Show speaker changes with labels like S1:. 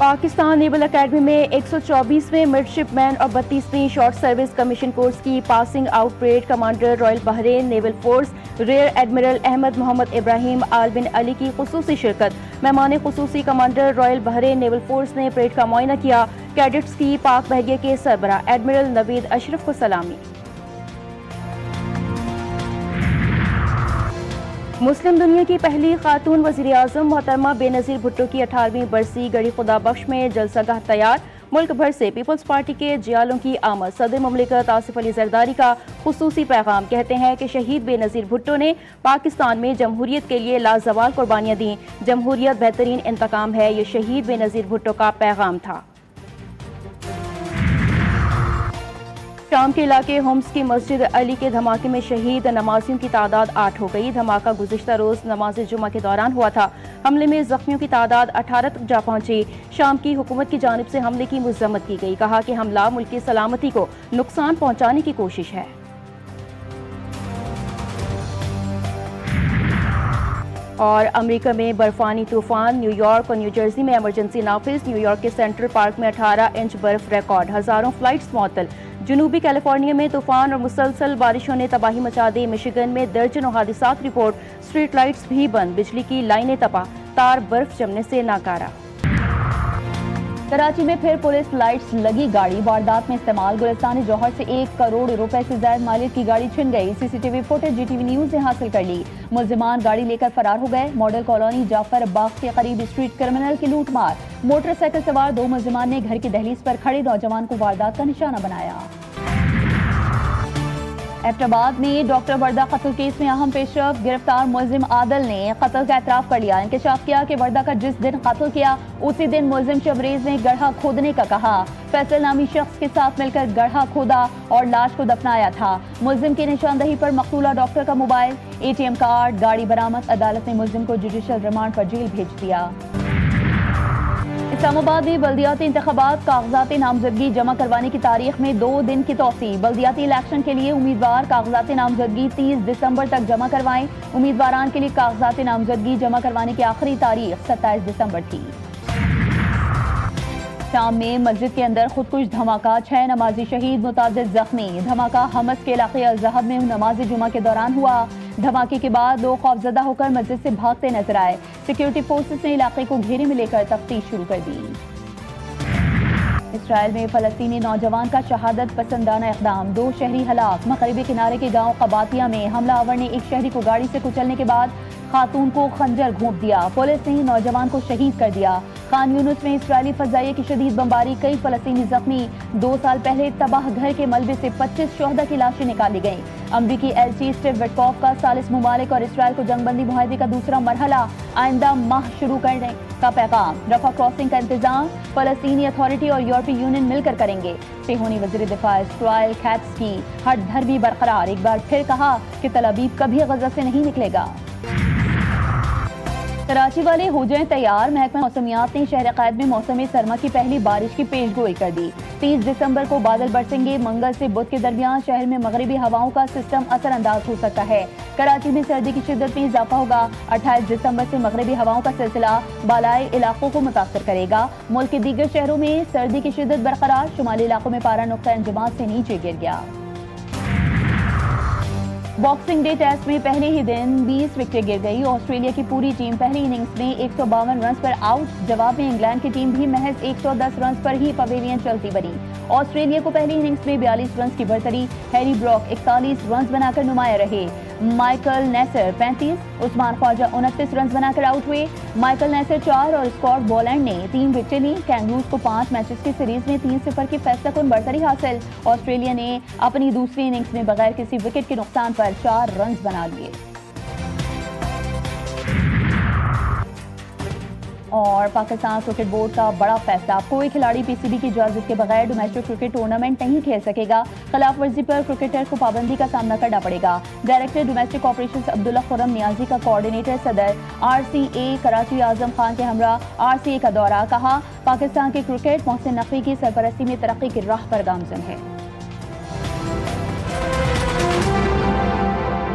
S1: پاکستان نیول academy میں 124ویں midshipman اور 32ویں شارٹ سروس کمیشن کورس کی passing out parade commander royal Bahrain naval force rear admiral Ahmed Mohammed Ibrahim Al bin Ali کی خصوصی شرکت۔ مہمان خصوصی commander royal Bahrain naval force نے پریڈ کا معائنہ کیا۔ کیڈٹس کی پاک بحریہ کے سربراہ ایڈمرل نوید اشرف کو سلامی۔ مسلم دنیا کی پہلی خاتون وزیر اعظم محترمہ بے نظیر بھٹو کی 18ویں برسی گڑی خدا بخش میں جلسہ گاہ تیار۔ ملک بھر سے پیپلز پارٹی کے جیالوں کی آمد۔ صدر مملکت آصف علی زرداری کا خصوصی پیغام، کہتے ہیں کہ شہید بے نظیر بھٹو نے پاکستان میں جمہوریت کے لیے لازوال قربانیاں دیں۔ جمہوریت بہترین انتقام ہے، یہ شہید بے نظیر بھٹو کا پیغام تھا۔ شام کے علاقے ہومس کی مسجد علی کے دھماکے میں شہید نمازیوں کی تعداد 8 ہو گئی۔ دھماکہ گزشتہ روز نماز جمعہ کے دوران ہوا تھا۔ حملے میں زخمیوں کی تعداد 18 تک جا پہنچی۔ شام کی حکومت کی جانب سے حملے کی مذمت کی گئی، کہا کہ حملہ ملک کی سلامتی کو نقصان پہنچانے کی کوشش ہے۔ اور امریکہ میں برفانی طوفان، نیو یارک اور نیو جرسی میں ایمرجنسی نافذ۔ نیو یارک کے سینٹرل پارک میں 18 انچ برف ریکارڈ، ہزاروں فلائٹس معطل۔ جنوبی کیلیفورنیا میں طوفان اور مسلسل بارشوں نے تباہی مچا دی۔ مشیگن میں درجنوں حادثات رپورٹ، اسٹریٹ لائٹس بھی بند، بجلی کی لائنیں تباہ، تار برف جمنے سے ناکارہ۔ کراچی میں پھر پولیس لائٹس لگی گاڑی واردات میں استعمال۔ گلستان جوہر سے 1 کروڑ روپے سے زائد مالیت کی گاڑی چھن گئی۔ C C T V footage Zee T V news نے حاصل کر لی۔ ملزمان گاڑی لے کر فرار ہو گئے۔ ماڈل کالونی جعفر باغ کے قریب اسٹریٹ کرمنل کی لوٹ مار۔ موٹر سائیکل سوار 2 ملزمان نے گھر کی دہلیز پر کھڑے نوجوان کو واردات کا نشانہ بنایا۔ ایبٹ آباد میں ڈاکٹر وردہ قتل کیس میں اہم پیش رفت، گرفتار ملزم عادل نے قتل کا اعتراف کر لیا۔ انکشاف کیا کہ وردہ کا جس دن قتل کیا اسی دن ملزم شبریز نے گڑھا کھودنے کا کہا۔ فیصل نامی شخص کے ساتھ مل کر گڑھا کھودا اور لاش کو دفنایا تھا۔ ملزم کی نشاندہی پر مقتولہ ڈاکٹر کا mobile, A T M card, گاڑی برآمد۔ عدالت نے ملزم کو جوڈیشل ریمانڈ پر جیل بھیج دیا۔ اسلام آباد میں بلدیاتی انتخابات، کاغذات نامزدگی جمع کروانے کی تاریخ میں 2 دن کی توسیع۔ بلدیاتی الیکشن کے لیے امیدوار کاغذات نامزدگی 30 دسمبر تک جمع کروائیں۔ امیدواران کے لیے کاغذات نامزدگی جمع کروانے کی آخری تاریخ 27 دسمبر تھی۔ شام میں مسجد کے اندر خودکش دھماکہ، 6 نمازی شہید، متعدد زخمی۔ دھماکہ حمص کے علاقے الذهب میں نماز جمعہ کے دوران ہوا۔ دھماکے کے بعد لوگ خوفزدہ ہو کر مسجد سے بھاگتے نظر آئے۔ سیکیورٹی فورسز نے علاقے کو گھیرے میں لے کر تفتیش شروع کر دی۔ اسرائیل میں فلسطینی نوجوان کا شہادت پسندانہ اقدام، 2 شہری ہلاک۔ مغربی کنارے کے گاؤں قباطیہ میں حملہ آور نے ایک شہری کو گاڑی سے کچلنے کے بعد خاتون کو خنجر گھونپ دیا۔ پولیس نے نوجوان کو شہید کر دیا۔ خان یونس میں اسرائیلی فضائیہ کی شدید بمباری، کئی فلسطینی زخمی۔ 2 سال پہلے تباہ گھر کے ملبے سے 25 شہداء کی لاشیں نکالی گئیں۔ امریکی ایلچی اسٹیو وٹکوف کا ثالث ممالک اور اسرائیل کو جنگ بندی معاہدے کا دوسرا مرحلہ آئندہ ماہ شروع کرنے کا پیغام۔ رفح کراسنگ کا انتظام فلسطینی اتھارٹی اور یورپی یونین مل کر کریں گے۔ صہیونی وزیر دفاع اسرائیل کیٹس کی ہٹ دھرمی برقرار، ایک بار پھر کہا کہ تل ابیب کبھی غزہ سے نہیں نکلے گا۔ کراچی والے ہو جائیں تیار، محکمہ موسمیات نے شہر قائد میں موسم سرما کی پہلی بارش کی پیش گوئی کر دی۔ 30 دسمبر کو بادل برسیں گے۔ منگل سے بدھ کے درمیان شہر میں مغربی ہواؤں کا سسٹم اثر انداز ہو سکتا ہے۔ کراچی میں سردی کی شدت میں اضافہ ہوگا۔ 28 دسمبر سے مغربی ہواؤں کا سلسلہ بالائی علاقوں کو متاثر کرے گا۔ ملک کے دیگر شہروں میں سردی کی شدت برقرار، شمالی علاقوں میں پارہ نقطہ انجماد سے نیچے گر گیا۔ باکسنگ ڈے ٹیسٹ میں پہلے ہی دن 20 وکٹیں گر گئی۔ آسٹریلیا کی پوری ٹیم پہلی اننگز میں 152 رنز پر آؤٹ۔ جواب میں انگلینڈ کی ٹیم بھی محض 110 رنز پر ہی پویلین چلتی بنی۔ آسٹریلیا کو پہلی اننگز میں 42 رنز کی برتری۔ ہیری بروک 41 رنز بنا کر نمایاں رہے۔ مائیکل نیسر 35، عثمان خواجہ 29 رنز بنا کر آؤٹ ہوئے۔ مائیکل نیسر 4 اور اسکاٹ بولینڈ نے 3 وکٹیں لیں۔ کینگروز کو 5 میچز کی سیریز میں 3-0 کی فیصلہ کن برتری حاصل۔ آسٹریلیا نے اپنی دوسری اننگز میں بغیر کسی وکٹ کے نقصان پر 4 رنز بنا لیے۔ اور پاکستان کرکٹ بورڈ کا بڑا فیصلہ، کوئی کھلاڑی پی سی بی کی اجازت کے بغیر ڈومیسٹک کرکٹ ٹورنامنٹ نہیں کھیل سکے گا۔ خلاف ورزی پر کرکٹر کو پابندی کا سامنا کرنا پڑے گا۔ ڈائریکٹر ڈومیسٹک آپریشنز عبداللہ خرم نیازی کا کوآرڈینیٹر صدر آر سی اے کراچی اعظم خان کے ہمراہ آر سی اے کا دورہ، کہا پاکستان کے کرکٹ محسن نقوی کی سرپرستی میں ترقی کی راہ پر گامزن ہے۔